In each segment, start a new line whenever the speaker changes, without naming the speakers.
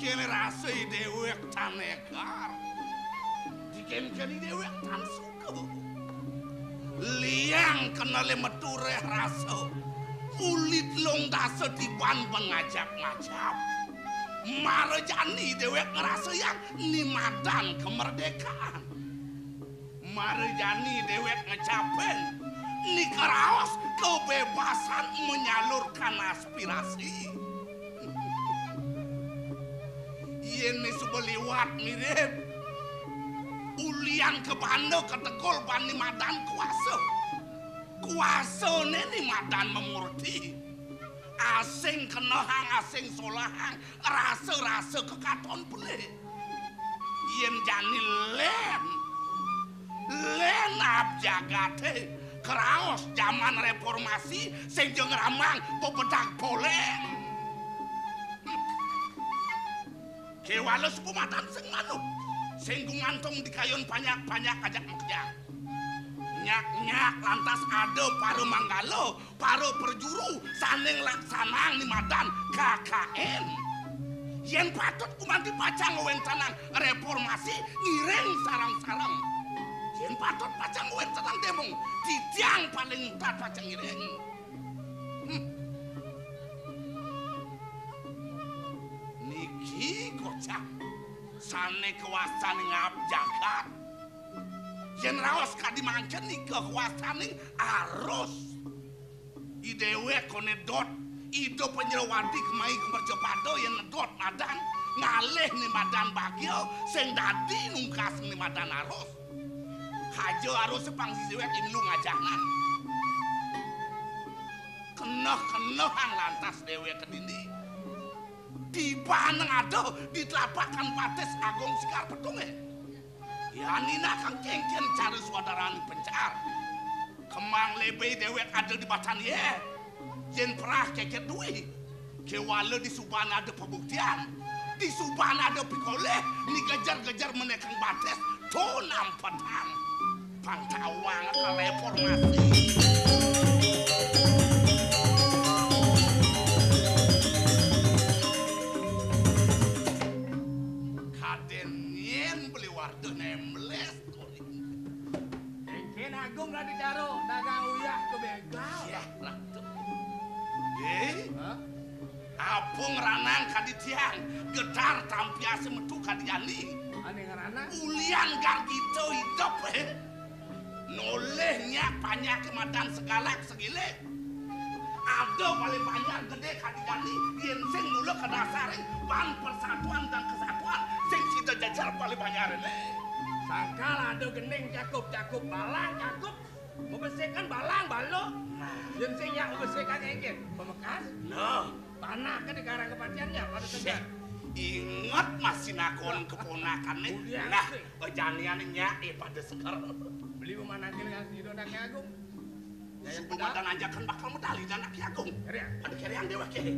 kene rasai dewek tan ekar. Diken-kene dewek tan suka. Liang kenale meture rasa. Ulit long dasa tiban mengajak-ngajak. Marejani dewek ngerasa yang nimadan kemerdekaan. Marejani dewek ngecapen nikaraos kebebasan menyalurkan aspirasi. Ini sebeliwat mirip ulian ke Bando ketegol bani madan kuasa. Kuasa ini madan memurti. Asing kenohang, asing solahang, rasa-rasa kekaton boleh. Yen jani len abjagate keraos zaman reformasi sing jeung ramang pepedak boleh. Kewales pumatan sing manuk sing gumantung di kayon banyak-banyak ajak kerja. Nyak-nyak lantas ada paru manggalo, paru perjuru, saning laksanang di madan KKN. Yen patut kumanti pacang wencanan reformasi ngiring sarang-sarang. Yen patut pacang wencanan demong, ditiang paling entar pacang ngiring. Niki kocak, sane kewasan ngap jagat. Yen raos kadimangken nih kekuasaan arus. Idewe kone dot, ido penjelawati kemai kemercepado yang ngedot madan. Ngalih nih madan bagio, sing dadi nungkas nih madan arus. Hajo arus sepang sisiwek imlu ngajanan. Kenoh-kenohang lantas dewe kedini. Di paneng ado di telapakan pates Agung Sekar Petunge. Ya nina kang kengken cari saudaraan pencar. Kemang lebih dewek ada di batan ye. Jen perah keket duit. Kewala di Subana ada pembuktian. Di Subana ada pikole. Ni gejar-gejar menekang bates. Tonam petang. Pantawang ke reformasi.
Agung radi caro, dagang uyah ke begal.
Ya, ratu. Apung ranang kaditian, gedar tampiase metu kadiani.
Ane ngaranang?
Ulian gargito hidup Nolehnya banyak kemadan segalak segile. Ada paling banyak gede kadiani, yen sing mula kedasarin ban persatuan dan kesatuan. Sing kita jajar paling banyak ini.
Sangkal ada gening cakup balang cakup membersihkan balang balok. Yang sing yang membersihkan engket pemekas.
No.
Tanah kan di karang kepatiannya pada segar.
Ingat masih nakon keponakan nih. Nah, kejanian nyai pada segar.
Beli pemanangkil ngasih dodaknya Agung.
Yang pemadang anjakan bakal medali dan anak Agung. Pada keriang dewa kiri.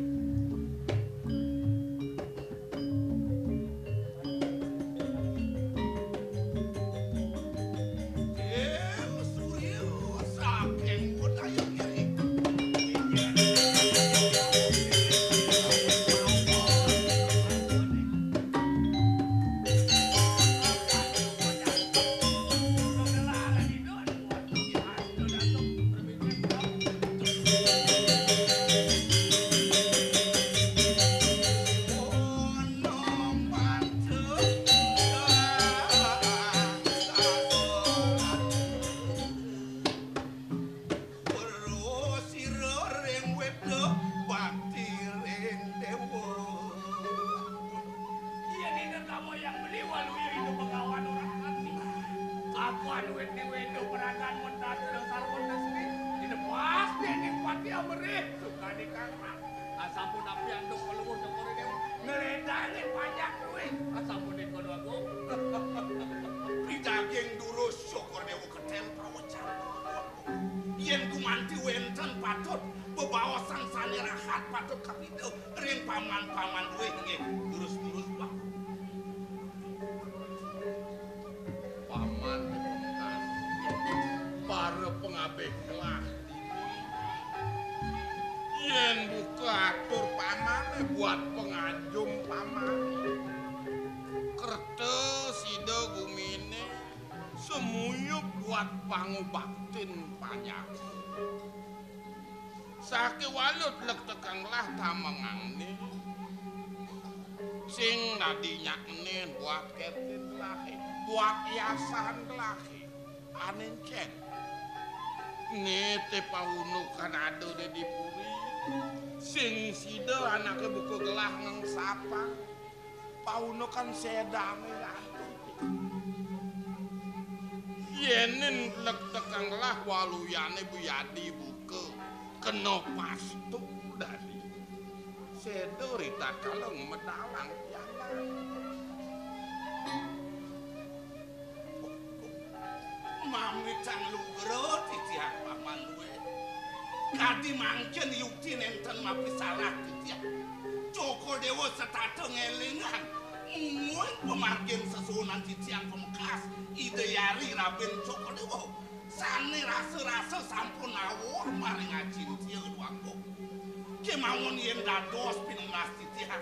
Paman-paman duwe nggih durus-durus Pak.
Paman pemengkas para pengabeh kelah yen buka atur paman buat penganjung paman semuyup buat pangubaktin panjang. Sake walut lek tekanglah tamangane. Sing nadinya nen buat kertin lahi, buat hiasan lahi. Anen cek. Nete paunukan ado de dipuri. Sing sida anake buku gelah ngang sapa. Paunukan sedame lahi. Yenen lek tekanglah waluyane Buyadi buka kena pastu dari sedo rita kaleng medalang yana
mami cang lugro titiak paman duwe kadi mangken yukti nenten mapi salah titiak Cokor Dewa setata ngelingan Mungkin pemargin sesunan titiang pemekas Ideyari Raben Cokor Dewa Sane rasa-rasa sampun awor maring ngajin tiya kedua kemauan yen dados pinunas titiang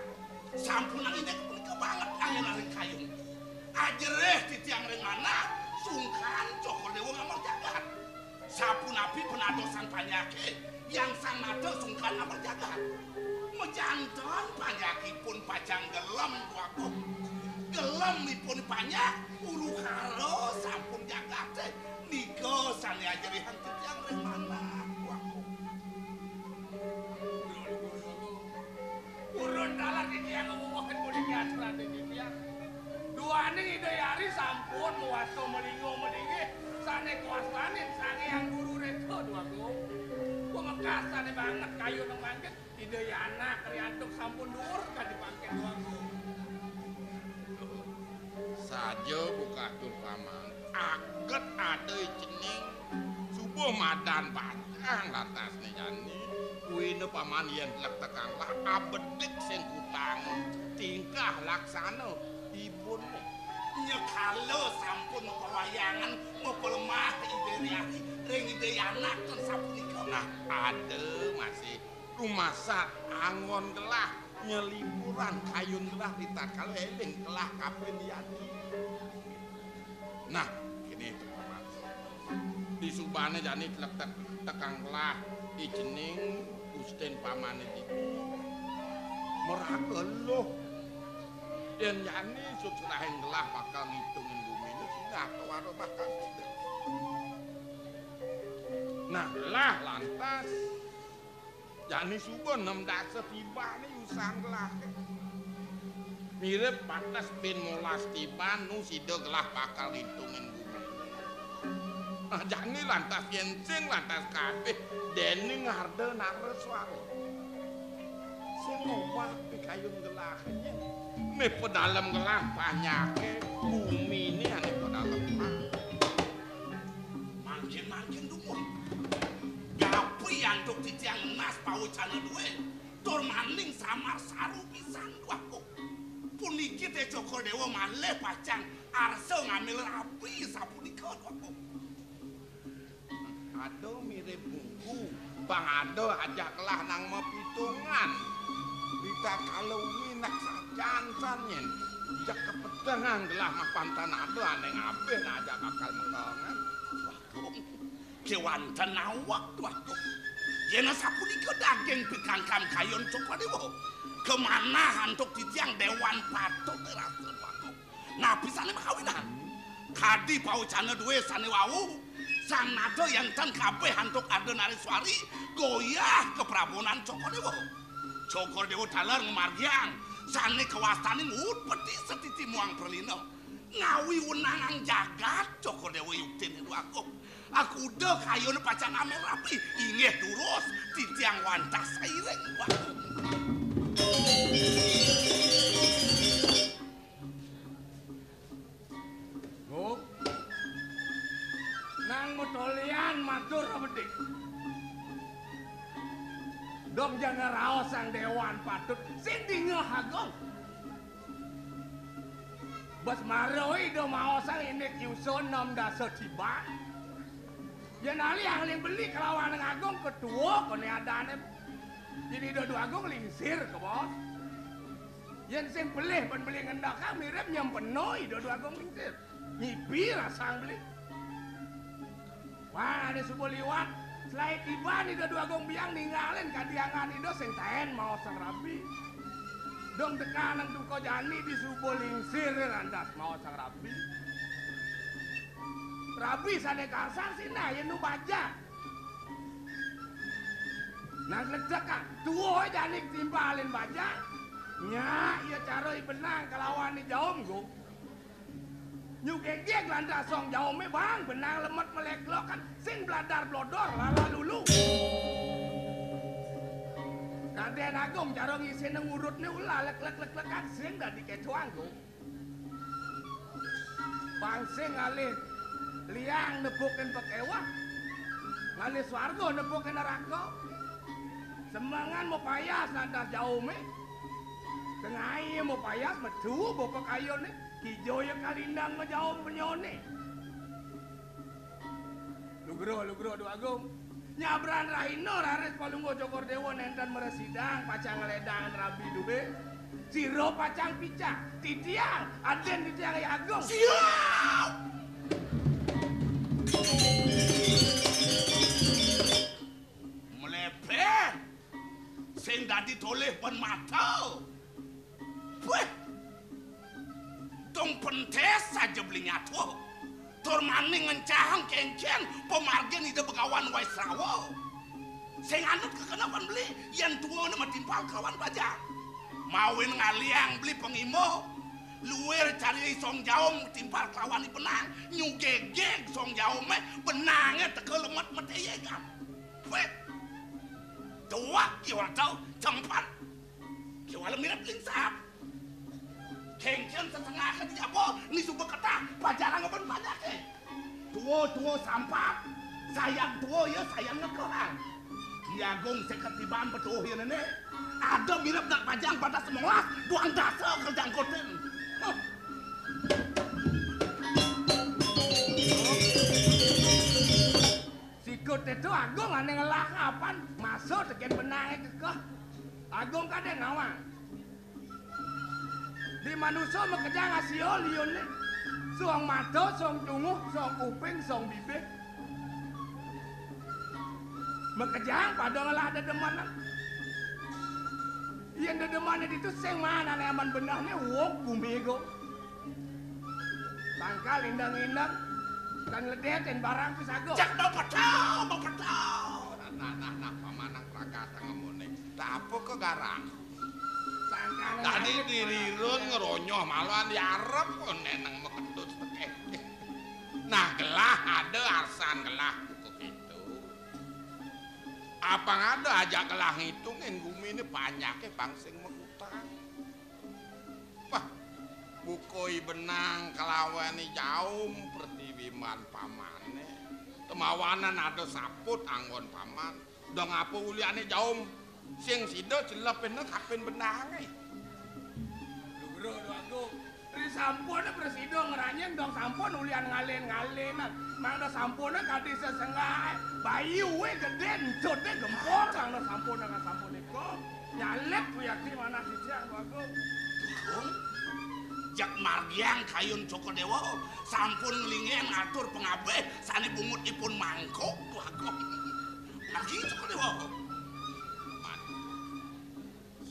sampun ang ini kepunika banget angin aring kayung ajereh titiang ring mana sungkan Cokor Dewa ngamar jagat sapun api penadosan panyake yang sang nado sungkan ngamar jagat mejantan panyakipun pajang gelem duaku gelemipun panyak ulu karo sampun jagate niko sane ajerihan titiang ring mana duaku
urun dalan titiang ngomongin mudik aturan titiang duane Ideyari sampun muwasto melingo-melingi sane kuasanin sange yang guru reto duaku pemekas sane banget kayu nang mangket Ideyana kriantuk sampun dhuwur kan dipangket duaku
saja bukatur paman aget adeuy cening subuh madan patang lantas jani kuine paman yen lek tekanglah abedik sing kutang tingkah laksana ibun
nyekalo sampun pewayangan mepelemah Ideyari ring Ideyana kan sapunika
nah ade masih rumasak angon gelah nyeliburan kayun gelah ditakal eling gelah kapen yani nah gini itu paman di subane jani tekang gelah ijening Gusten pamane di meragel dan yani susurahing gelah bakal ngitungin bumi ini sinah kewaro bakal nah gelah lantas jani subon 6 dasa tiba nih usang gelah mirip patas bin molas tiba nu sida gelah bakal ngitungin bumi nah jani lantas yensing lantas kabeh deni ngarde nare suara sing ngobah pikayun gelahnya nih pedalam gelah banyaknya bumi ini ane pedalam
mangkin dulu gapi antuk titiang emas pawucana duwe tur maning samar saru pisan duaku puniki teh Cokor Dewa malih pacang arsa ngambil rapi sapunika duaku
ado mirip buku bang ado ajaklah nang mepitungan kita kalau minak sajansannya jak kepedangan gelah mapantan ado aneh ngabeh ngajak bakal mengongan
kewanten awak duaku yen sapunika daging pikangkam kayon Cokor Dewa kemana hantuk titiang dewan patut rasa duaku nah pisane makawinan kadi paucana duwe sane wau sang nado yang tan kabeh hantuk ade nariswari goyah ke prabonan Cokor Dewa Cokor Dewa dalar ngumargiang sane kewastane ngut peti setiti muang perlino ngawi wenangang jagat Cokor Dewa yuktin duaku aku udah kayone pacan amel rapi ingeh durus titiang wantas saireng duaku
nang mutolian matur abedik dong jangan raos sang dewan patut sing ngehagong bos maroi do mau sang ini kiuson 6 dasa tiba ya nali yang beli kelawan ngagung kedua kone adane jadi do agung lingsir ke bos yang sing beli ben beli ngendaka mirip nyempenoi do agung lingsir nyipi rasang beli Wah, ada subuh liwat. Selain tiba nih dua gong biang ninggalin kadiangan itu sing taen mau sang rabi. Dong tekanan tuh kau jani di subuh lingsir landas mau sang rabi. Rabi sana kasar sih nah ya nu baja. Nah lecek kan, tuh jani timpalin baja. Nya, iya cara benang kelawan di jaum gua. Nyugeg-geg landas song jaume bang, benang lemet meleklok kan, sing bladar blodor lala lulu. Kaden agom cara ngisi ngurutnya ulah lek kan, sing dah dikecuang gua. Bang sing ngalih liang nepukin pekewa, ngalih swargo nepukin neraka. Semangan mau payas landas jaume, tengah iya mau payas metu bapak kayu nih. Hijau yang kalindang ngejauh penyone. Lugro dua agong. Nyabran rahino rares palunggo cokor dewa nenten meresidang pacang ngeledangan rabi dube. Siro pacang pica. Titiang. Aden titiang ya agong.
Siap! Melepeh. Sing dadi toleh pen mata. Weh. Dong pentes saja beli nyatu. Tur maning ngencahang kencen pemargen ide begawan wai srawo. Sing anut kekenapan beli yang tua nama timpal kawan baja. Mawin ngaliang beli pengimo. Luwer cari song jaum timpal kawan benang. Nyugegeg song jaume benangnya teke lemet meteyegam. Weh. Tua kiwala tau tempat. Kiwala mirip lingsap. Kengken setengah ke tidak po, ni subuh kata, pacaran ngapain banyak eh. Tua sampah, sayang tua ya sayang ngekerang. Kiagong seketibaan betul ya nenek. Ada mirip nak pajang pada semua, duang dasar kerjaan koten.
Sikut itu Agung aneh ngelah kapan, masuk tekan benangnya kekeh. Agung kadang ngawang. Di manusia mekerja ngasih liun nih. Suang mata, suang tunguh, suang kuping, suang bibir. Mekerja pada ngelah ada demanan. Yang ada demanan itu sing mana nih aman benahnya wok bumego. Tangkal indang-indang kan ledetin barang pisago.
Cak bapak tau.
Nah, pamanang prakata ngemune. Tak apa ke garang.
Tangkal
Tadi dirirun ngeronyoh maluan diarep kok neneng mekendut sekeh. Nah gelah ada arsan gelah buku gitu. Apa ada aja gelah ngitungin bumi ini banyaknya bangsing mengutang. Wah, bukoi benang kelawani jaum pertiwiman pamane. Temawanan ada saput anggon paman. Udah ngapa uliane jaum sing sido jelepin kapin benange.
Lugro aku. Di sampun presido ngeranyeng dong sampun ulian ngalen-ngalenan. Mang da sampun kadi sesengah bayi we gede encut gempor mang da sampun dengan sampun iku. Nyalek ku yakti mana sijang aku.
Jak margiang kayun Coko Dewa sampun ngelingen atur pengabeh sani bungut ipun mangkok tuakom. Margi Coko Dewa.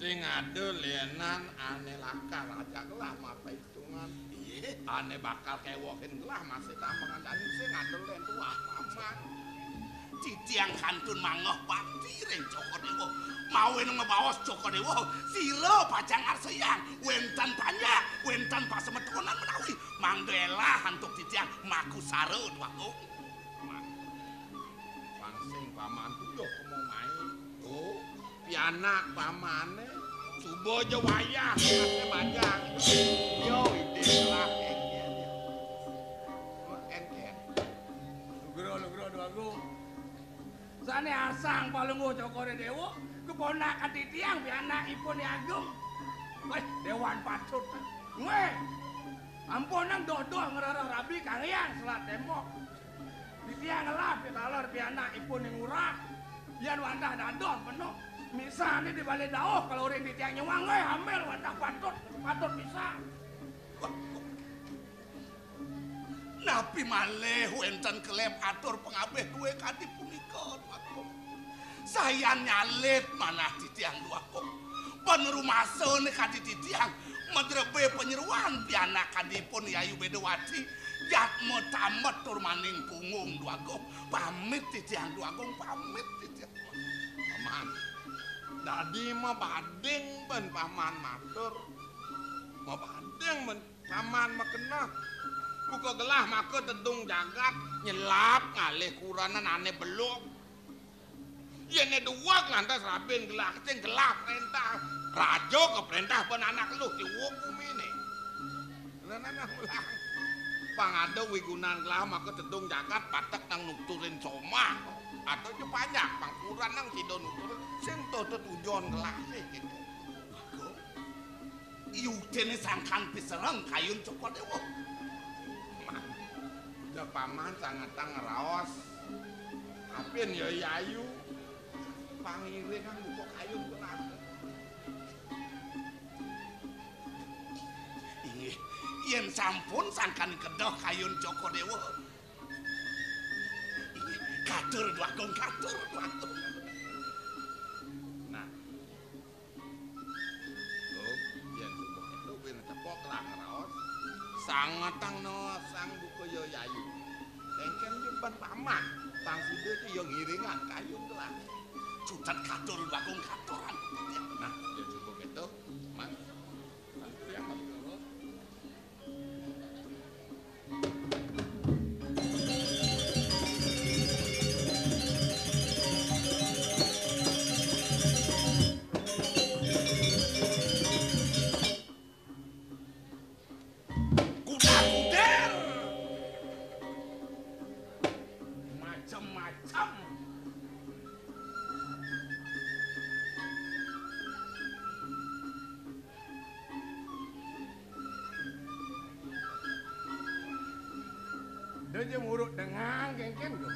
Sing ada lenan ane lakar aja gelah mapa hitungan.
Iya.
Ane bakal kewokin gelah masih tampangan dan sing ada len tuah paman.
Ciciang kantun mangoh pati ren Coko Dewa. Mawin ngebawas Coko Dewa siro pacang arseyang wentan panjang wentan pasemetonan menawi manggela hantuk ciciang maku saro tuaku.
Pangsing paman tuh mau main. Oh, pianak pamane subuh aja wayah masih banyak. Yo ide lah engken.
Lugro aku. Sane arsang palunggo Coko Dewa keponakan titiang pianak ipun Agung. Weh, dewan patut. Weh. Ampunang dodoh ngerarah rabi kalian selat tembok. Titiang ngelap talor pianak ipun yang murah. Yan wandah dadoh penuh. Misalnya di balik daoh kalau orang titiang nyewang hamil wandah patut bisa.
Napi malih wonten kelem atur pengabeh duwe kanthi punika Duagung. Saya nyalit manah titiang Duagung. Penerumasane kanthi titiang medrebe penyeruan pianakanipun Yayu Bedawati yatmo tamet tur maning punggung Duagung. Pamit titiang Duagung, pamit titiang.
Paman. Dadi mah bading ben paman matur. Mah bading ben paman mah kenah. Buka gelah maka tedung jagat nyelap ngalih kuranan ane belum. Yene dua lantas rabin gelah cing gelah perintah. Rajo ke perintah pun anak lu diwuk bumi ini. Nanana ulang. Pangada wigunan gelah maka tedung jagat patek nang nuturin somah. Atau je banyak pangkuran nang sido nuturin. Sing tutut ujon gelah sih gitu.
Yudene sangkan pisereng kayun cokot dewa.
Da paman sangatang raos. Apin ya Yayu. Pangire kan buka kayu kunang.
Inggih, yen sampun sangkan kedah kayun Joko Dewa. Inggih, katur Duagung, katur Duagung.
Nah. Oh, yen buka itu ben cepok lah raos. Sangatang no sang buka ya Yayu. Engken jemban paman. Tang sude ki yo ngiringan kayun telah.
Sudat katur Duagung, katuran.
Nah, ya cukup itu, Mas. Yang
Kuda-kuder. Macam-macam.
Dia murut dengan kengken tuh.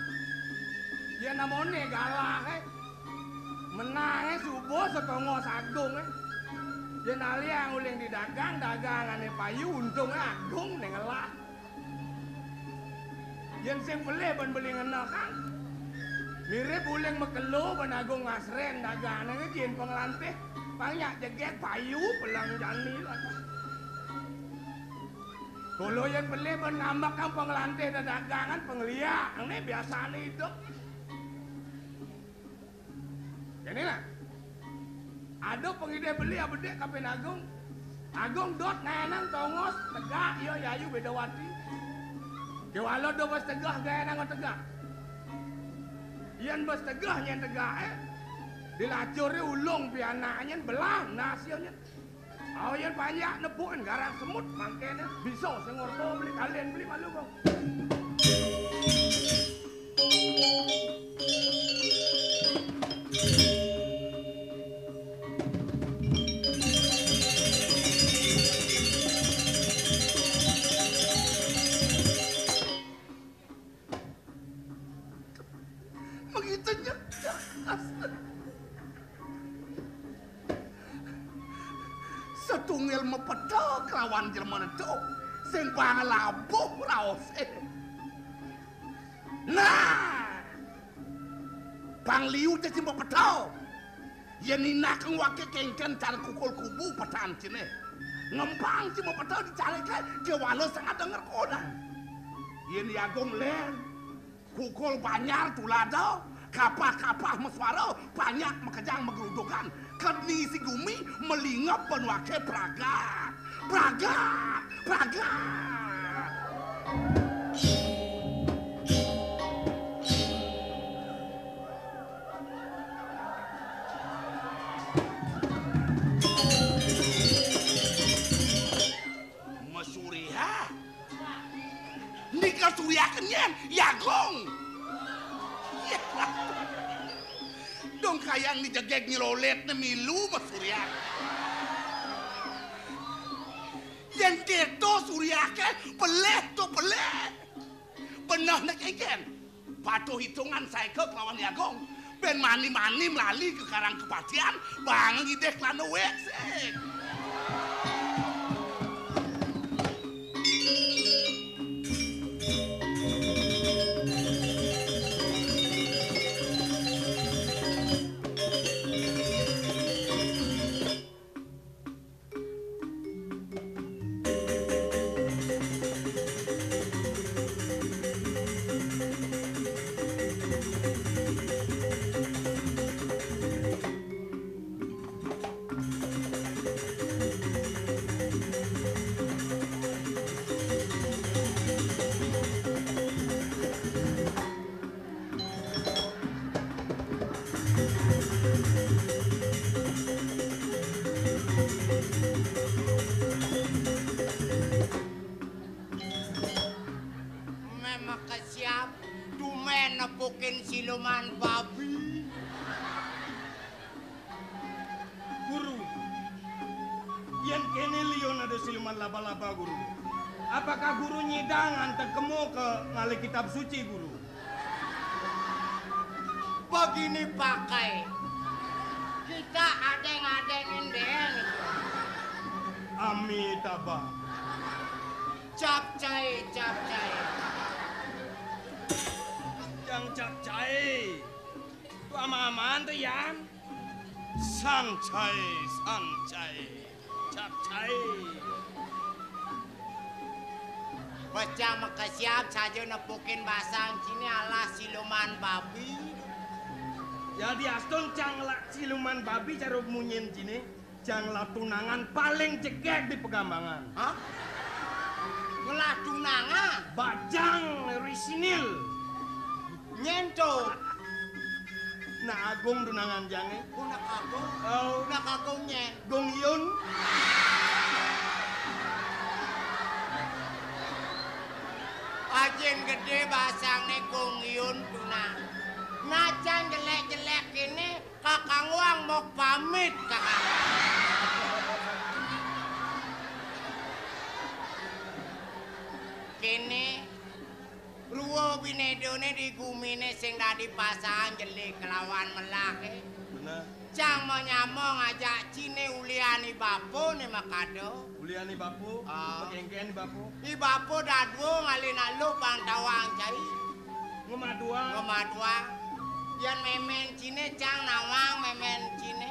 Dia namanya galah menangnya subuh setongo sagung Dia naliang uling di dagangan payu untung agung nengelah. Yang sing beli ban beli ngenakan. Mirip uling mekelo ban agung ngasren dagangan jen pengelantih. Banyak jeget payu pelang jani lah. Kalau yang beli menambah kan pengelantai dan dagangan pengelia, ini biasa hidup. Jadi lah, ada pengide beli apa dek kapen Agung dot nenang tongos tegak yo Yayu Bedawati. Kewalo do bos tegah gaya nang tegak. Ian bos tegah nyen tegak dilacurnya ulung piananya belang nasionnya. Oh yang banyak nebuin garang semut mangkene bisa sengorto beli kalian beli malu bang.
Begitu nyekas. Setunggal mepedok lawan Jerman itu sing panglabuh raose. Nah, Bang Liu jadi mepedok. Yen inak wake kengken cara kukul kubu petan cine. Ngempang si mepedok dicaleke ke walo sangat denger kodang. Yen Agung len kukul banyar tulado. Kapah-kapah meswaro banyak mekejang megerudukan. Keni si Gumi melingap penwake pragat. Pragat! Pragat! Mesuriah? Nika surya kenyen, Yagong! Dong kayang dijegek nyelolet na milu mas surya. Yang keto surya ke peleh to peleh. Benar na keken. Patuh hitungan saya ke lawan Yagong. Ben mani-mani melali ke karang kepatian. Bang idek lano weksek.
makasiap tumen nepukin siluman babi.
Guru, yen kene liyon ada siluman laba-laba guru. Apakah guru nyidang antek kemu ke ngalih kitab suci guru?
Begini pakai, kita adeng-adengin deng.
Amitabha.
Capcai.
Yang capcai. Tu ama-amaan tuh yan. Sancai. Capcai.
Baca makasiap saja nepukin basang cini ala siluman babi.
Jadi aston cangla siluman babi cara munyin cini, cangla tunangan paling cekek di Pegambangan.
Hah? Ngelah tunangan?
Bajang risinil.
Nyento.
Nah agung tunangan jange.
Nak agung?
Oh,
Nak agung nyen.
gong yun.
Ajen gede basang nih gongyun tunang. Najan jelek-jelek ini kakang Wang mau pamit kakang. Kini ruwo binedone di gumine sing dadi pasangan jelek kelawan melake.
Bener.
Cang menyamong ngajak cine uliani bapo nih makado.
Uliani bapu, pekengken bapu.
I bapo dadwo ngalina lu pantawang cai.
Ngemadua.
Ngemadua. Yan memen cine cang nawang memen cine.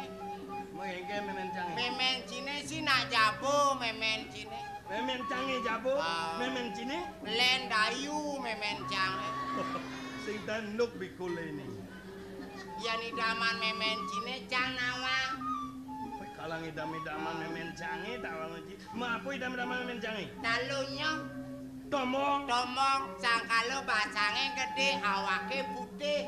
Mengengken memen cange.
Memen cine si nak jabo memen cine.
Memen cange jabo, memen cini.
Len dayu memen cang.
Sing tanduk bikule ini.
Yan idaman memen cine cang nawang.
Kalang idam-idaman memen cange tawang uji. Ma apa idam-idaman memen cange?
Talunya
Tomong.
cang kalau basange gede awake putih.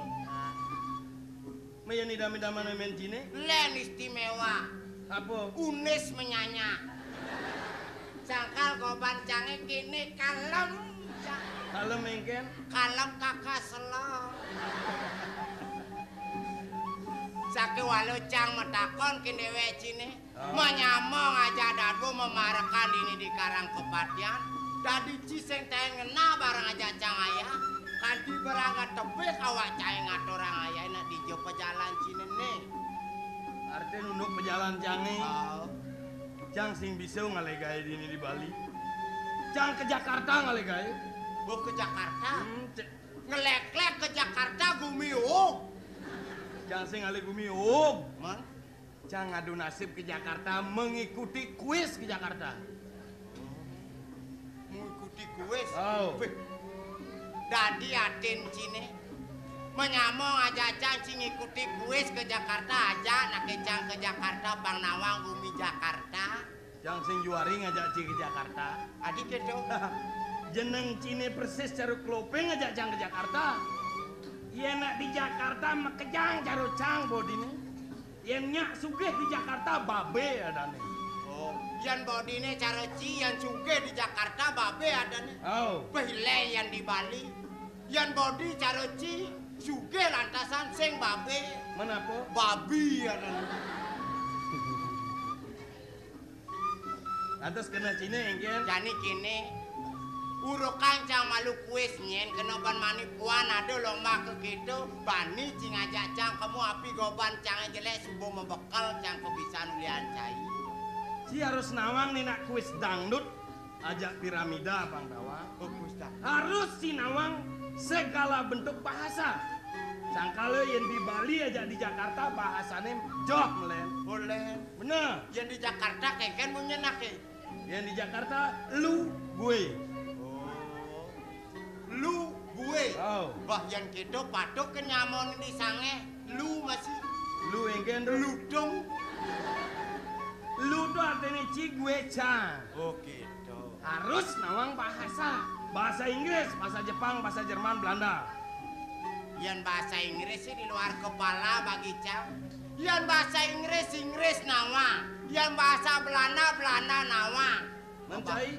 Mayan idam-idaman memen cini.
Len istimewa.
Apa?
Unis menyanya. Cangkal goban cange kini kalem.
Kalau mengken.
Kalem kakak selong. Sake walau cang metakon kini wecine. Menyamong aja dadwo memarakan ini di karang kepatian. Dadi ciseng tayang ngena barang aja cang ayah. Kanti berangkat tebek awak cahing ngatorang ayah nak di jo pejalan cine nih.
Artinya nunduk pejalan cange.
Oh.
Cang sing bisa ngalegai dini di Bali. Cang ke Jakarta ngalegai.
Bu ke Jakarta.
Cek.
Ngelek-lek ke Jakarta gumiuk.
Cang sing ngale gumi oh.
Man?
Cang ngadu nasib ke Jakarta mengikuti kuis ke Jakarta.
Mengikuti kuis.
Oh.
Weh, dadi atin cine. Menyamong aja cang sing ngikuti kuis ke Jakarta aja nak cang ke Jakarta Bang Nawang gumi Jakarta.
Cang sing juari ngajak Ci ke Jakarta.
Adik itu.
Jeneng cine persis caru klopeng ngajak Cang ke Jakarta. Yen nak di Jakarta makejang caru Cang bodine. Yen nyak sugih di Jakarta babe adane.
Oh, yan bodine cara ci yang suge di Jakarta babe adane.
Oh.
Pehile yang di Bali. Yan bodi cara ci suge lantasan sing babe.
Menapa?
Babi adane.
Atas kena cine engken.
Jani kini urukan cang malu kuis nyen kenoban mani puan ada lomba ke gitu bani cing ajak cang kamu api goban cang jelek subuh membekal cang kebisan ulian cai.
Si harus nawang nih nak kuis dangdut ajak piramida Bang Dawa.
Bagus dah.
Harus si nawang segala bentuk bahasa. Sangkala yang di Bali aja di Jakarta bahasane joh melen.
Boleh.
Bener.
Yang di Jakarta keken menyenak ya.
Yang di Jakarta lu gue.
Lu gue.
Oh.
Wah yang gitu patok kenyamon di sange. Lu masih.
Lu engken
Lu dong.
Lu tuh artinya ci gue cang.
Oh gitu.
Harus nawang bahasa. Bahasa Inggris, bahasa Jepang, bahasa Jerman, Belanda.
Yang bahasa Inggris sih di luar kepala bagi cang. Yang bahasa Inggris nawa. Yang bahasa Belanda nawa.
Mencai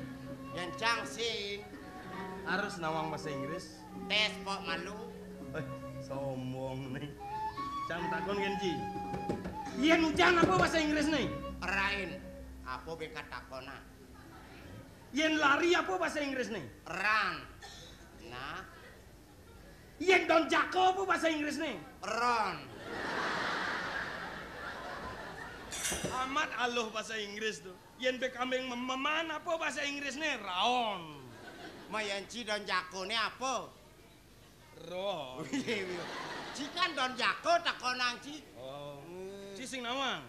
Yang cang sih.
harus nawang bahasa Inggris.
Tes kok malu.
Sombong nih. Cang takon genji. Yen ujan apa bahasa Inggris nih?
Rain. Apa bengkat takona?
Yen lari apa bahasa Inggris nih?
Run. Nah,
Yen don jako apa bahasa Inggris nih?
run.
Amat aloh bahasa Inggris tuh. Yen be kambing meman apa bahasa Inggris nih? Raon.
Mayanci don jakone apa?
Ron.
Cikan don jako takonan ci.
Oh. Cising nawang.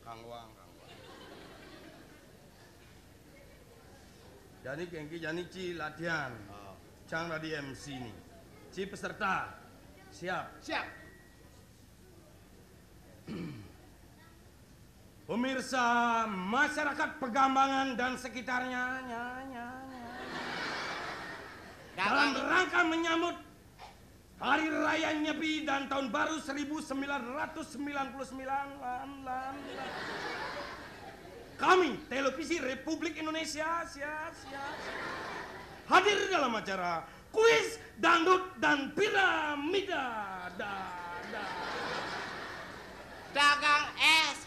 Kang Wang.
Jadi kengki jani ci latihan. Cang tadi MC nih. Ci peserta. Siap.
Siap.
Pemirsa masyarakat Pegambangan dan sekitarnya. Dalam rangka menyambut Hari Raya Nyepi dan Tahun Baru 1999 kami Televisi Republik Indonesia hadir dalam acara kuis dangdut dan piramida.
Dagang es.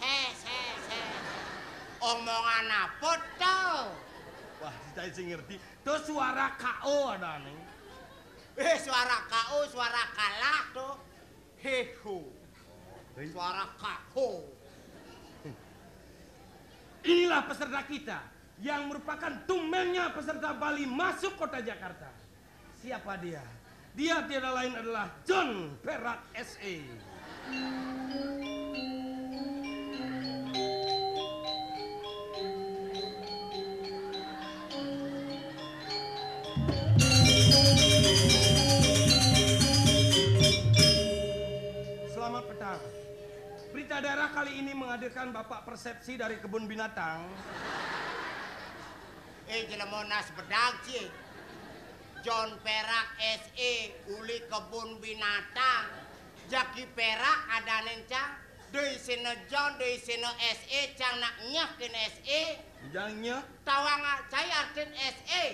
Omongan apa tuh?
Wah, saya sih ngerti. Tuh suara KO ada nih.
Suara KO, suara kalah tuh. Heho. Suara KO.
Inilah peserta kita yang merupakan tumbennya peserta Bali masuk kota Jakarta. Siapa dia? Dia tiada lain adalah John Perak SE. Selamat petang. Berita daerah kali ini menghadirkan Bapak Persepsi dari kebun binatang.
Jelemonas bedag ci. John Perak SE uli kebun binatang. Jaki Perak ada nencang. Deui sina John, deui sina SE cang nak nyakeun SE.
Jangnya,
Tawang cai artin SE.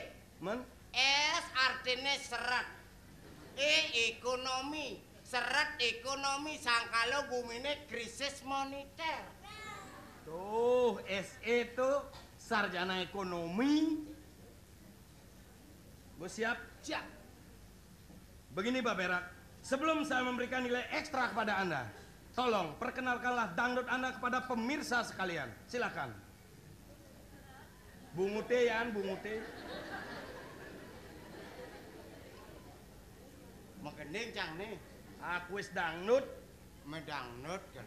men,
S artinya seret. Ekonomi. Seret ekonomi sangkalo bumine krisis moneter.
tuh SE tuh sarjana ekonomi. Bos siap?
Siap.
Begini Pak Perak, sebelum saya memberikan nilai ekstra kepada Anda, tolong perkenalkanlah dangdut Anda kepada pemirsa sekalian. Silakan. Bungute ya, bungute.
Makening cang nih.
Aku wis dangdut.
Medangdut kan.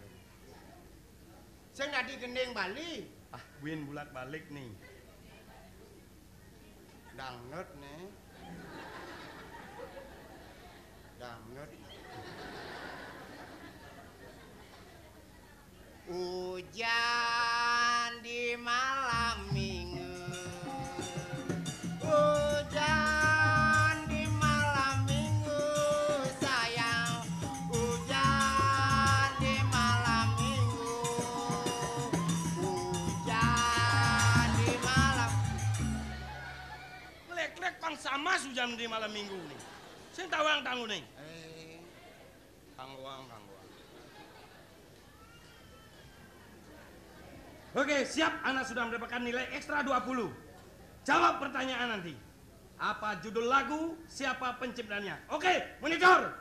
Sing tadi gending Bali.
Ah, win bulat balik nih.
Dangdut nih. Dangdut. Hujan di malam minggu. Hujan di malam minggu sayang. Hujan di malam minggu. Hujan di malam.
Lek-lek pang sama hujan di malam minggu nih. Sing tawang tanggung nih.
Kang Wang.
Oke, siap. Anda sudah mendapatkan nilai ekstra 20. Jawab pertanyaan nanti. Apa judul lagu? Siapa penciptanya? Oke, monitor.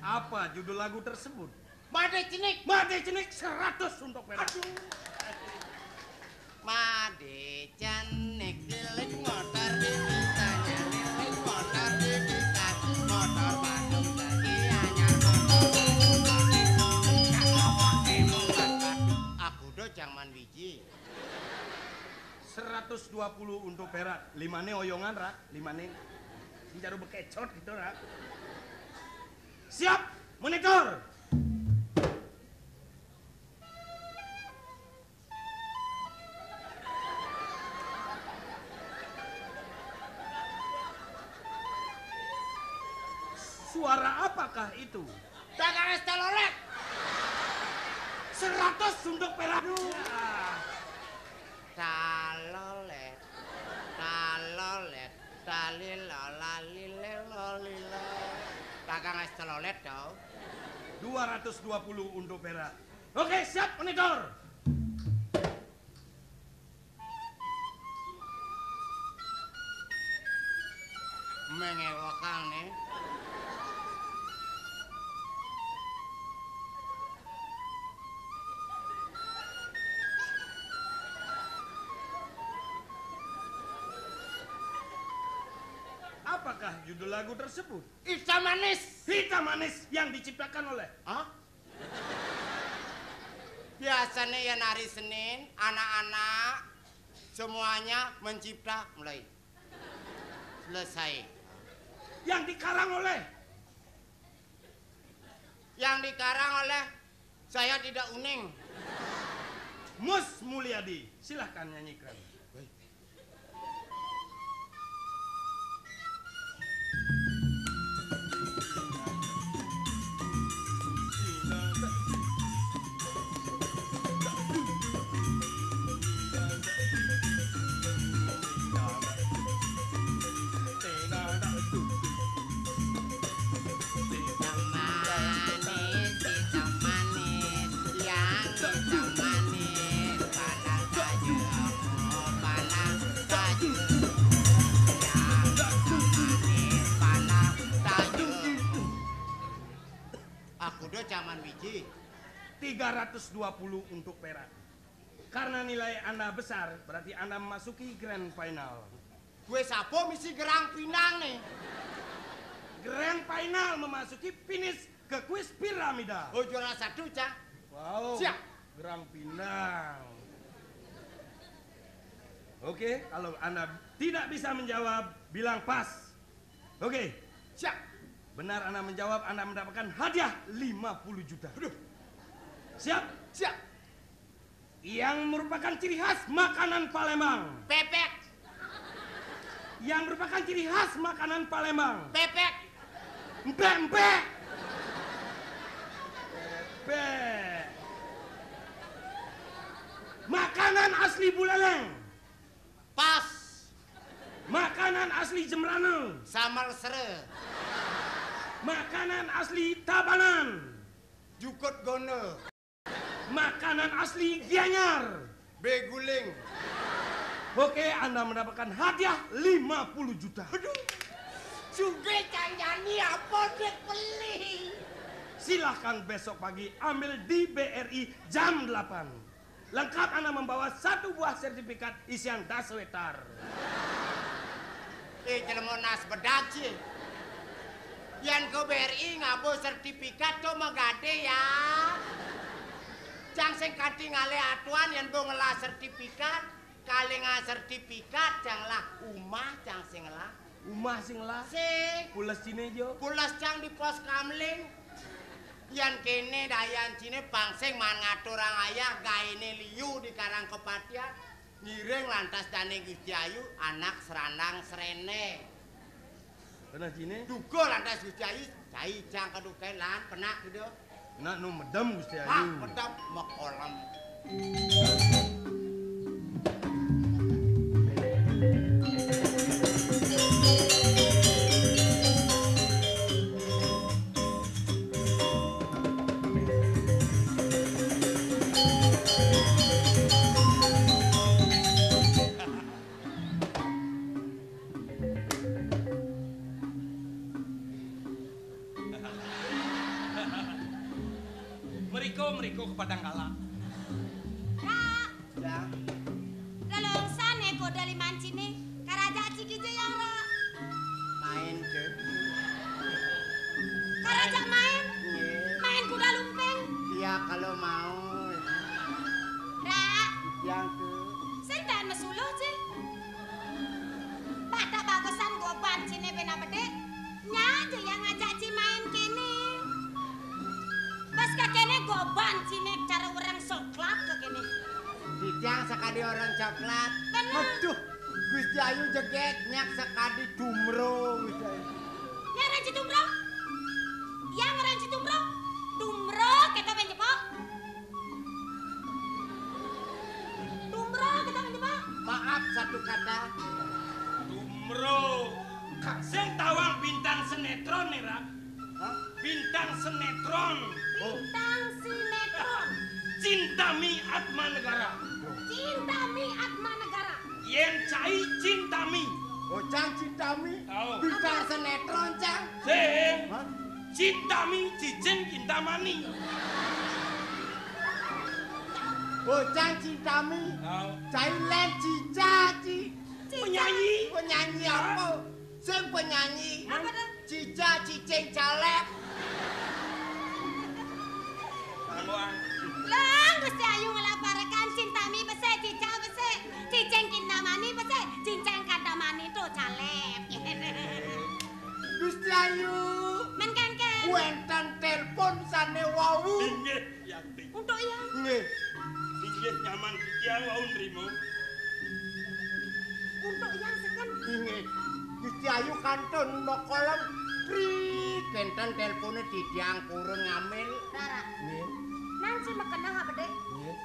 Apa judul lagu tersebut?
Made cinik.
Made Cinik 100 untuk Perak.
Made canik lilik motor di kitanya lilik motor di kita motor Bandung lagi anyar motor pakai motor aku do jangan biji
120 untuk Perak. 5 oyongan rak, 5 Sing jaru bekecot gitu rak. Siap, monitor. Suara apakah itu?
Dagang es telolet.
100 sunduk perak.
Talolet. Talolet. Talilolalileolila. Dagang es telolet tau.
220 untuk perak. Oke, siap monitor.
Mengewakan nih.
Apakah judul lagu tersebut?
Hitam manis.
Hitam manis yang diciptakan oleh.
Hah? Biasanya ya hari Senin, anak-anak semuanya mencipta mulai. Selesai.
Yang dikarang oleh.
Yang dikarang oleh saya tidak uning.
Mus Mulyadi. Silahkan nyanyikan.
Zaman biji
320 untuk perak. Karena nilai Anda besar, berarti Anda memasuki grand final.
gue sapo misi gerang pinang nih.
Grand final memasuki finish ke kuis piramida.
Oh juara 1 Cang.
Wow.
Siap.
Grand final. Oke, kalau Anda tidak bisa menjawab, bilang pas. Oke.
Siap.
Benar Anda menjawab, Anda mendapatkan hadiah 50 juta.
Aduh.
Siap?
Siap.
Yang merupakan ciri khas makanan Palembang.
Pepek.
Yang merupakan ciri khas makanan Palembang.
Pepek.
Empek-empek. Pepek. Makanan asli Buleleng.
Pas.
Makanan asli Jembrana.
Samal sere.
Makanan asli Tabanan.
Jukut gono.
Makanan asli Gianyar.
Beguling.
Oke, Anda mendapatkan hadiah 50 juta.
Aduh. Juga Cang nyanyi apa dek beli.
Silahkan besok pagi ambil di BRI jam 8. Lengkap Anda membawa 1 buah sertifikat isian daswetar.
Jelema nas bedak sih. Yang ke BRI ngabo sertifikat tuh megade ya. Cang sing kati ngale atuan yang go ngelah sertifikat, kali ngah sertifikat cang lah umah cang sing lah.
Umah sing lah.
Sing
Pulas cine jo.
pulas cang di pos kamling. Yang kene dayan cine pangsing man ngatur orang ayah gaene liu di karang kepatian. Ngiring lantas dane Gusti Ayu anak serandang serene.
Pernah cine?
Duga lantas Gusti Ayu cai cang keduken lan penak gitu.
Nak nu medem Gusti
Hah,
Ayu.
medap mekolam.
Meriko ke Padanggala.
Kak,
Ya.
lalong sana ko dari mancini, karaja ciki je yang lo.
Main ke.
Karaja main,
Iya.
main kuda lumpeng.
Iya kalau mau.
Ra,
Yang ke.
sentan mesuluh je. Bata bagusan go bancine bena bede, nya je yang ngajak ci main kene. Pas ka kene go bancine cara orang soklat ke kene.
Dijang sekali orang coklat.
Bener.
Aduh, Gusti Ayu jeget nyak sekali dumro Gusti Ayu.
Ya Raja Dumro,
Rak. Bintang sinetron.
Bintang sinetron.
Cintami Atma Negara.
Cintami Atma Negara.
Yen cai cintami.
Oh, Cang Cintami.
Oh.
Bintang sinetron, Cang.
Sing. Cintami Cicing Kintamani.
Oh, Cang Cintami.
Oh.
Thailand Cica.
Penyanyi.
Penyanyi apa? Sing penyanyi.
Apa tuh?
Cica Cicing Calek.
Lang Gusti Ayu ngelaparakan cintami bese cica bese cicing kintamani bese cincang kantamani tuh calep.
Gusti Ayu.
Men kan.
Wenten telepon sane wau.
Inggih, Yanti.
Untuk yang
Nggih.
Inggih nyaman kikian wau nrimo.
untuk yang seken.
Inggih. Gusti Ayu kantun mau kolom prit benten telepone didiang kurun ngamil.
Rara.
Nggih.
Nang si mekena ha bedek.
Nggih.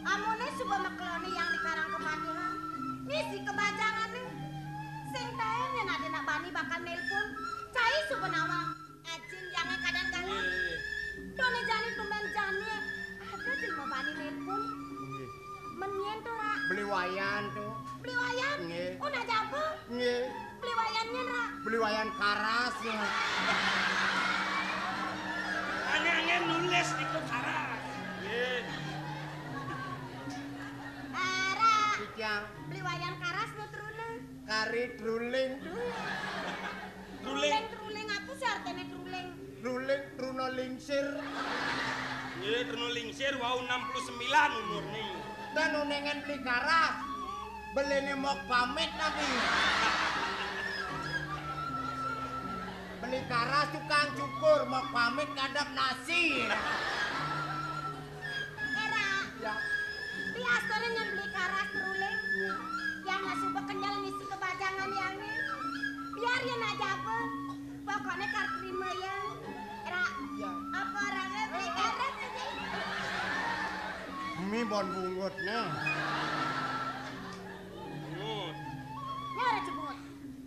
Amune suba meklone yang di Karang Kepatihan. Ngisi kebajangane. Sing tae yen ade nak bani bakal nelpon. Cai suba nawa. Ajin jangan kadang-kadang. Done jani tumben jani. Ada jelma bani nelpon.
Nggih.
Menyen tuh Ra.
Beli wayan tuh.
Beli wayan.
Nggih.
Oh nak jago.
Nggih.
Beli wayannya Ra.
Beli wayan karas.
Angen-angen nulis di karas. Nggih.
Ra.
Cicang
Beli wayan karas nu trune.
kari druling tuh.
Ruling.
Truling apa sih artinya truling?
Druling truno lingsir.
Nggih, terno lingsir wau 69 umur nih.
Dan unengen beli karas. Belene mau pamit tapi. Beli karas tukang cukur mau pamit ngadap nasi.
Era,
Ya.
biasanya yang beli karas truling. Yang nggak suka kenyal ngisi kebajangan yang ini. Biar ya nak jago. Pokoknya terima ya. Era,
Ya.
apa orangnya beli karas aja?
Mi bon bungut nih.
Ini ada cebut.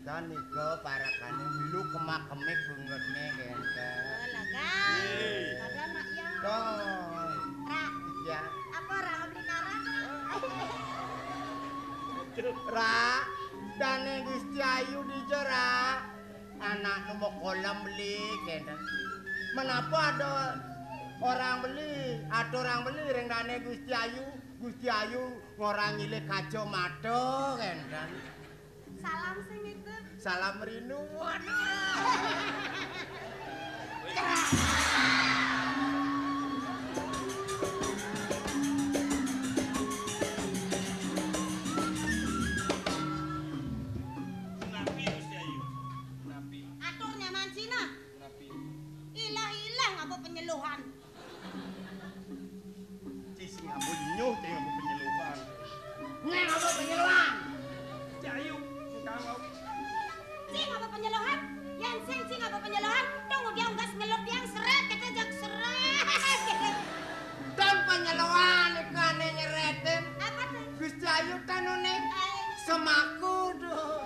Dan iko parakane dulu kemak-kemik bungut nih gente.
Oh, lega. Lega mak ya.
Toh.
Ra,
Ya.
apa orang beli karas?
Ra, dane Gusti Ayu dijera. Anak nu mau kolam beli gente. Menapa ada orang beli? Ada orang beli reng dane Gusti Ayu. Gusti Ayu ngorang nyilih kajo mado gente.
Salam sing itu.
Salam rindu.
Napi Gusti Ayu. Napi.
Aturnya mancina.
Napi.
Ilah-ilah ngapa penyeluhan.
Cisi ngabul nyuh teh ngabul penyeluhan.
Neng apa penyeluan?
Gusti Ayu, sekarang wau.
Sing apa penyeluhan? Yang sing apa penyeluhan? Tunggu dia unggas ngelop yang seret kita jak seret.
Dan penyeluan ikane nyeretin.
Apa tuh?
Gusti Ayu tanune semaku tuh.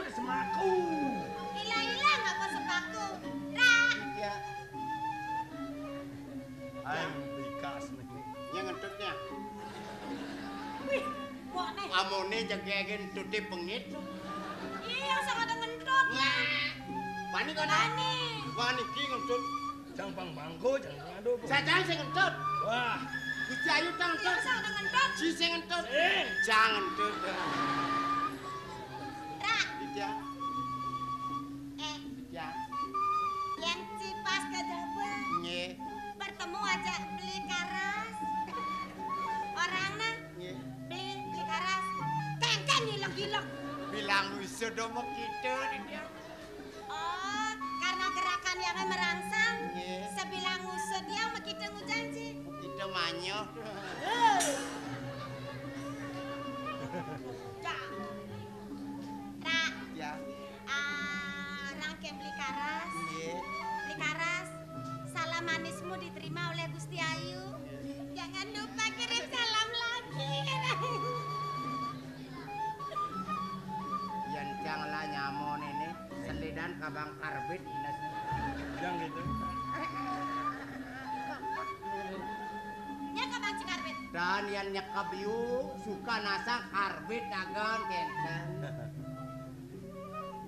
Semaku.
Ilah-ilah ngapa sepaku. Ra.
Ya,
Ayo bikas nih.
yang ngentutnya.
Wih, kok nih?
Amone jagain tuti pengit.
Iya, sama ada ngentut.
Pani kono.
Nani.
Pani ki ngentut.
Jang pang bangko, jang ngado.
Sajang sing ngentut.
Wah,
Gusti Ayu tang
Iya,
ngentut.
sama ada ngentut.
Si sing ngentut.
eh.
Jangan ngentut.
Ra.
Ya,
Eh,
ya.
yang cipas ke Jawa.
Nge,
Bertemu aja beli karas. Orangnya
nge.
beli karas. Kengkeng gilek-gilek.
Bilang wisuda mau kitu dia.
Oh, karena gerakan yang merangsang.
Nge.
Sebilang usut dia begitu ngujanji.
Kita manyo.
Ra,
Ya,
rangke beli karas.
nge.
Beli karas. Salam manismu diterima oleh Gusti Ayu. Jangan lupa kirim salam lagi.
Yang janganlah nyamon ini selidan pacaran kabang karbit inas.
Yang gitu.
Nya kabang cikarbit.
Dan yang nyekap yu suka nasa karbit dagang kenten.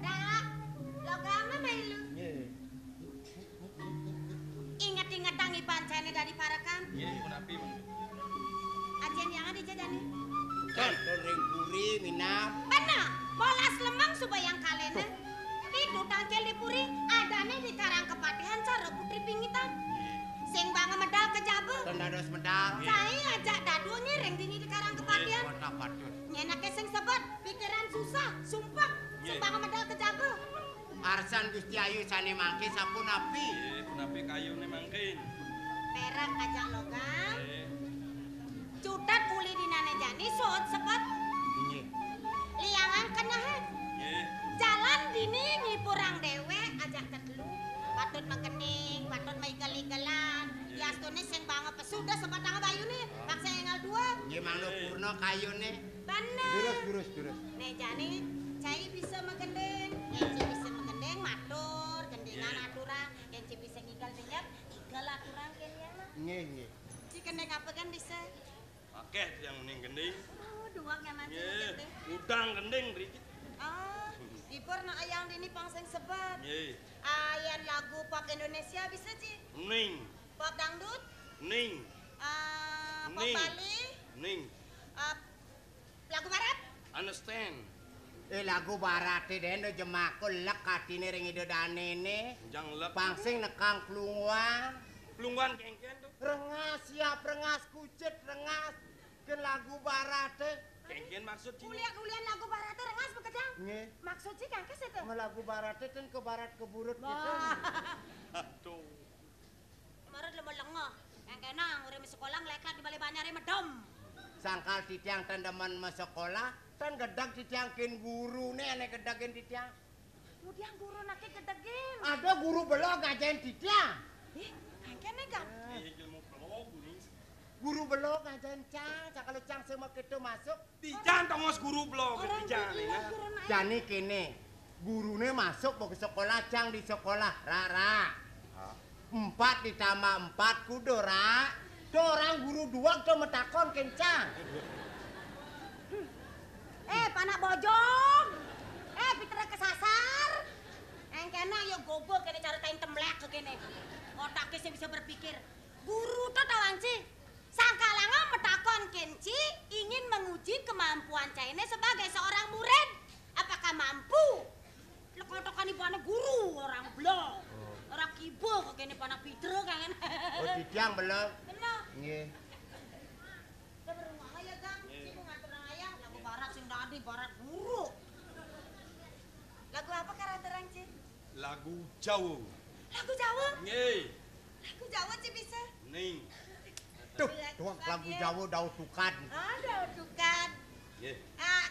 Dak, logama melu. Ingat-ingat tangi pancene dari parakan.
Iya, menapi Mang.
Ajen yang ada jadani.
Kan ring puri minap.
Mana? Bolas lemang supaya yang kalena. Itu tangkel di puri adane di karang kepatihan cara putri pingitan. Sing bangga medal ke jabe.
Tendados medal.
Saya ajak dadu nyering dini di karang kepatihan.
Wadah patut.
Nyenake sing sebet, pikiran susah, sumpah. Sing bangga medal ke jabe.
Arsan Gusti Ayu sane mangke sampun api.
Menapi kayu nih mangkin.
Perak ajak logam. Cutat uli dinane jani sot sebet.
Nggih.
Liangan kena he. Jalan dini nyipurang dewe ajak kedelu. Patut makening, patut maigal-igalan. Yastune sing bangga pesudah sebet tangga bayu nih. Paksa engal dua.
Nggih manglo purna kayune.
Bener.
Durus.
Nek jani cai bisa magendeng, ence bisa magendeng matur, gendengan aturan, ence bisa ngigal denyap, igal aturan kene mah.
Nggih.
Ci kendeng apa kan bisa?
Oke, yang ning gending.
Oh, dua yang nanti
Nggih,
gendeng.
udang gending dikit.
Ah, dipur na ayang dini pangseng sebat.
Nggih.
Ayan lagu pop Indonesia bisa Ci?
Ning,
Pop dangdut,
ning,
pop
Ning.
Bali,
ning.
lagu barat.
Understand?
Lagu barate den jemakul lek katine ring idodanene.
Jang lek.
Pangsing nekang klungwan.
Plungwan kengken tuh.
Rengas siap rengas kucit rengas. Ke lagu barate.
Kengken maksud cina.
Kuliah lagu barat teh rengas bekedang.
Nggih.
Maksud Ci kangke setu.
Lagu barate ten ke barat ke burut gitu.
Aduh.
Kemarin lemah lengah. Yang kenang urip sekolah ngelekat di balai banyare medom.
Sangkal titiang tendeman ma sekolah, tan gedag titiangkin guru nih ane gedagin titiang.
Kemudian guru nake gedegin.
Ada guru belok ngajain titiang.
Kene kan.
Ilmu pelog nih.
Guru belok ngajain cang kalau cang semua kita masuk.
Dijan tongos guru blog,
Orang
dijan
gila
ya.
guru naik.
Jani kene, gurune masuk mau ke sekolah cang di sekolah rara. 4 ditambah 4 kudu ra. Dorang guru 2 tuh metakon kencang.
Panak bojong. Pitra kesasar. Kena yo gobo kene cara tain temlek ke kene. Otaknya sih bisa berpikir. Guru tuh tawanci. Sangkalanga metakon kenci ingin menguji kemampuan Caine sebagai seorang murid. Apakah mampu? Lekotokan ibu anak guru orang blok. Orang kibo kok kene panak pitra kan.
Oh titiang belum.
Bener.
Nggih.
Udah berumah ya Gang. Ibu ngatur nang ayang lagu barat sing dadi barat buruk. Lagu apa karakteran Ci?
Lagu Jawa.
Lagu Jawa.
Nggih.
Lagu Jawa Ci bisa.
Ning.
Tuh lagu Jawa daud tukan.
Ada tukan.
Nggih.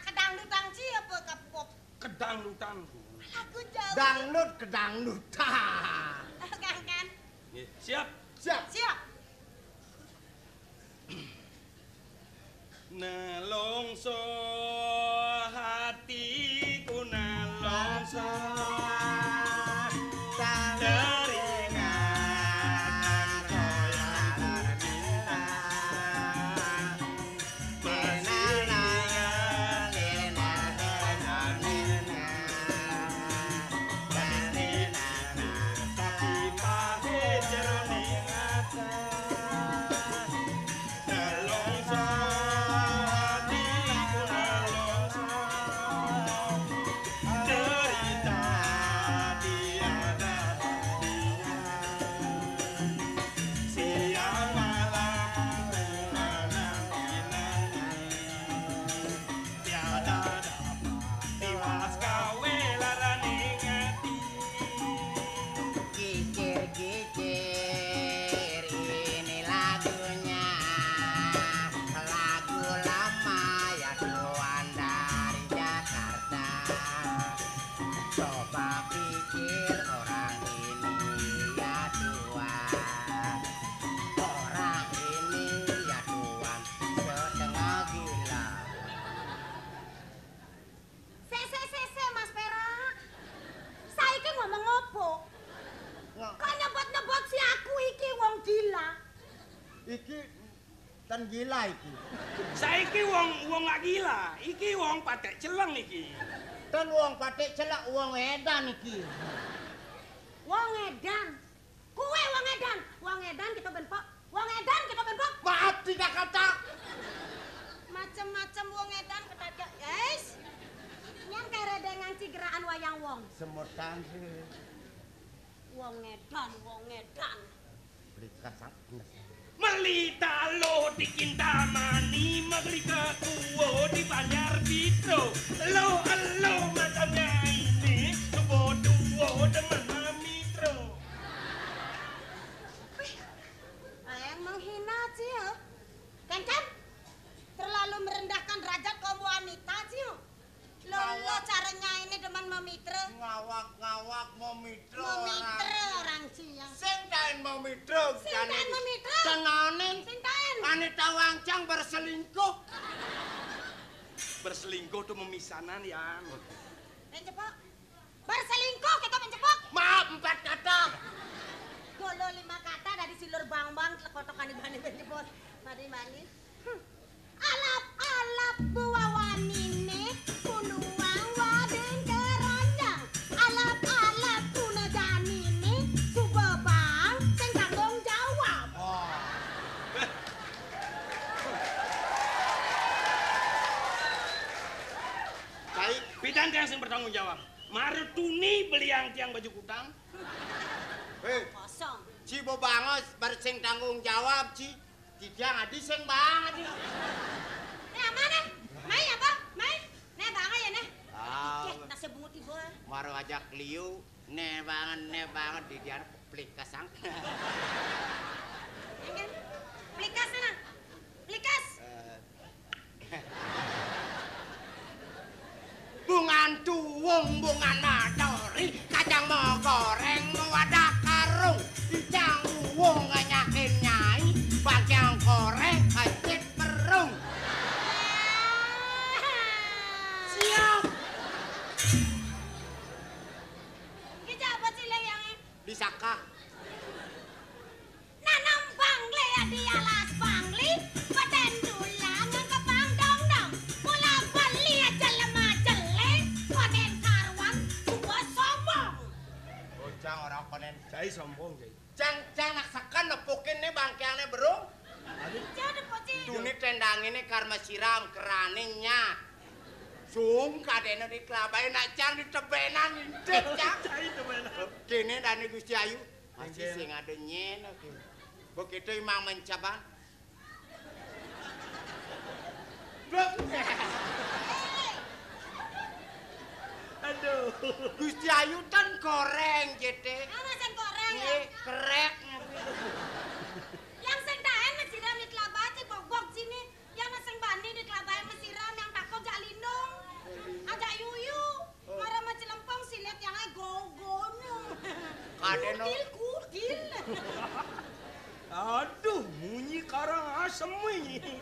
Kedangdutan Ci apa kapop?
Kedangdutan.
Lagu Jawa.
Dangdut ke dangdutan.
Kan.
Nggih. Siap.
Siap.
Siap.
Nelongso hatiku nelongso teringat koyang kita tapi pahit jernih rasa nelongso hatiku nelongso cerita tiada dia siang malam menanti-nanti tiada dapat tiwas gawe larani ngati
Kikir-kikir ini lagunya lagu lama ya tuan dari Jakarta. Coba pikir orang ini ya tuan. Orang ini ya tuan setengah gila.
Se Mas Perak. Saiki
Iki tan gila iki.
Saiki wong gak gila, iki wong patek celeng iki.
Tan wong patek celak wong edan iki.
Wong edan. Kuwe wong edan. Wong edan kita benpok. Wong edan kita benpok.
Maaf tidak kata.
Macem-macem wong edan kata guys. Nyan kere dengan cigeraan wayang wong.
Semutan sih.
Wong edan.
Beli kasang.
Melita lo di Kintamani, Maglika kuwo di Banjar Bitro. Lo macamnya ini, seboduo demen Mitro.
Yang menghina Cio. Kan terlalu merendahkan derajat kaum wanita Cio. Lo caranya ini demen memitra.
Ngawak mau mitro.
Memitra orang Cio.
Sing taen mau mitro.
Sing taen memitra.
Tenanen.
Sing taen.
Anita Wangcang berselingkuh.
Berselingkuh tuh memisanan ya.
Mencepok. Berselingkuh kita mencepok.
Maaf 4 kata.
Golo 5 kata dari silur bang-bang kotokan di bani mencepok. Mari. Alap-alap buah wanine kunuang waden keranjang. Alap-alap kuna janine suba bang sing tanggung jawab.
Baik, pidan yang sing bertanggung jawab. Marutuni beliang tiang baju kutang.
Kosong.
Ci bangos bersing tanggung jawab ci. Tidak ngadi sing banget.
Mana? Mai apa? Mai? Nih banget ya nih.
Ah,
Nasi bungut ibu.
maru ajak liu, ne banget di dia plik kasang.
Plikas sana. Plikas.
Bungan tuwung, bungan madori, kacang mau goreng, mau wadah karung, ijang uwung nyakin nyai, bagian korek, kacit perung. Siap.
Kita apa sih yang
Disaka.
nanam bangli ya di alas bangli, badan dulang ke bang dong dong, mula bali ya jelema jelek, badan karwan suwa sombong.
Bocang orang konen.
Jai sombong, Jai.
Cang naksakan nepukin nih bangkeannya berung.
Jadi poci.
Tuni tendang ini karma siram keraningnya. Sung kadena di kelabai nak cang di tebenan indet cang.
Jai temenan.
Kini dani Gusti Ayu masih sing ada nyen. Begitu imang mencaban.
Aduh.
Gusti Ayu kan goreng jete.
Ana sing goreng ya.
Nih kerek.
Yang sing daen mesiram di kelabaci bok sini. Yang sing bani di kelabai mesiram yang takut jak lindung. Ajak yuyu. Mara macam lempong silet yang ai gogonya.
Kadeno.
Kukil.
Aduh, munyi karang asem ini.